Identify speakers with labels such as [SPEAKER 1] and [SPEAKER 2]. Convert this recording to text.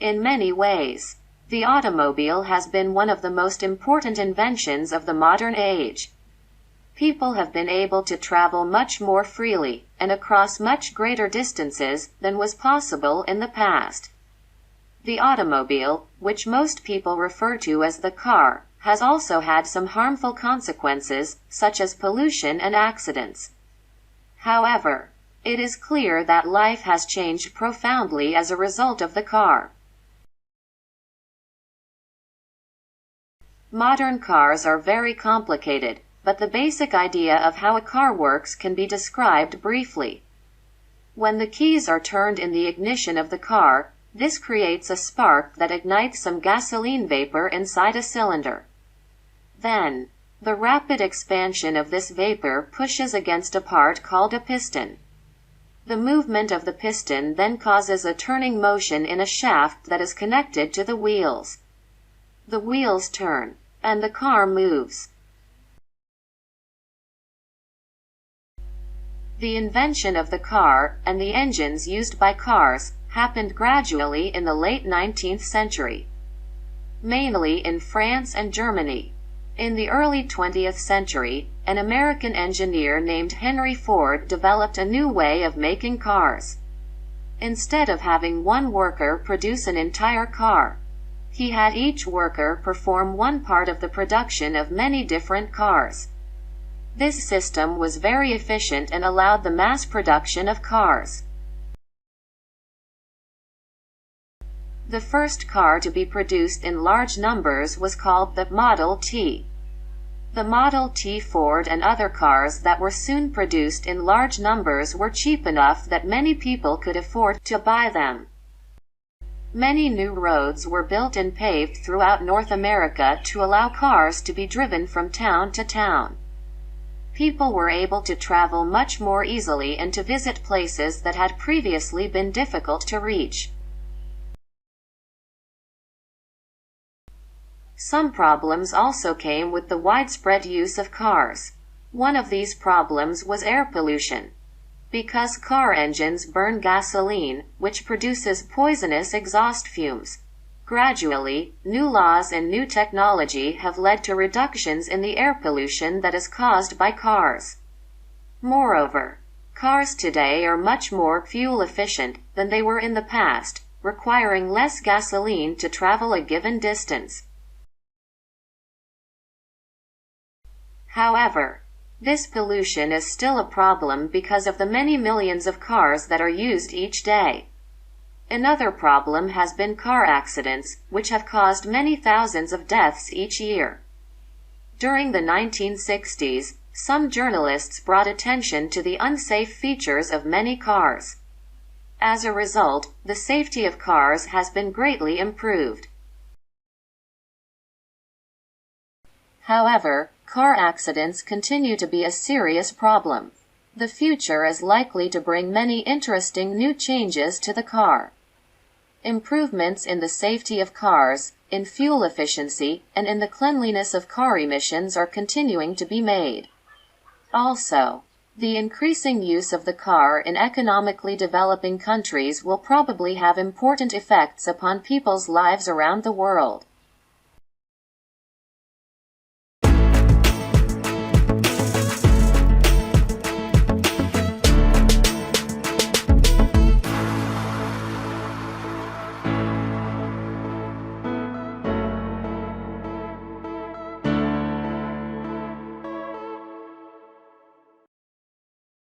[SPEAKER 1] In many ways, the automobile has been one of the most important inventions of the modern age. People have been able to travel much more freely, and across much greater distances, than was possible in the past. The automobile, which most people refer to as the car, has also had some harmful consequences, such as pollution and accidents. However, it is clear that life has changed profoundly as a result of the car. Modern cars are very complicated, but the basic idea of how a car works can be described briefly. When the keys are turned in the ignition of the car, this creates a spark that ignites some gasoline vapor inside a cylinder. Then, the rapid expansion of this vapor pushes against a part called a piston. The movement of the piston then causes a turning motion in a shaft that is connected to the wheels. The wheels turn, and the car moves. The invention of the car, and the engines used by cars, happened gradually in the late 19th century, mainly in France and Germany. In the early 20th century, an American engineer named Henry Ford developed a new way of making cars. Instead of having one worker produce an entire car, he had each worker perform one part of the production of many different cars. This system was very efficient and allowed the mass production of cars. The first car to be produced in large numbers was called the Model T. The Model T Ford and other cars that were soon produced in large numbers were cheap enough that many people could afford to buy them. Many new roads were built and paved throughout North America to allow cars to be driven from town to town. People were able to travel much more easily and to visit places that had previously been difficult to reach. Some problems also came with the widespread use of cars. One of these problems was air pollution. Because car engines burn gasoline, which produces poisonous exhaust fumes. Gradually, new laws and new technology have led to reductions in the air pollution that is caused by cars. Moreover, cars today are much more fuel efficient than they were in the past, requiring less gasoline to travel a given distance. However, this pollution is still a problem because of the many millions of cars that are used each day. Another problem has been car accidents, which have caused many thousands of deaths each year. During the 1960s, some journalists brought attention to the unsafe features of many cars. As a result, the safety of cars has been greatly improved. However, car accidents continue to be a serious problem. The future is likely to bring many interesting new changes to the car. Improvements in the safety of cars, in fuel efficiency, and in the cleanliness of car emissions are continuing to be made. Also, the increasing use of the car in economically developing countries will probably have important effects upon people's lives around the world.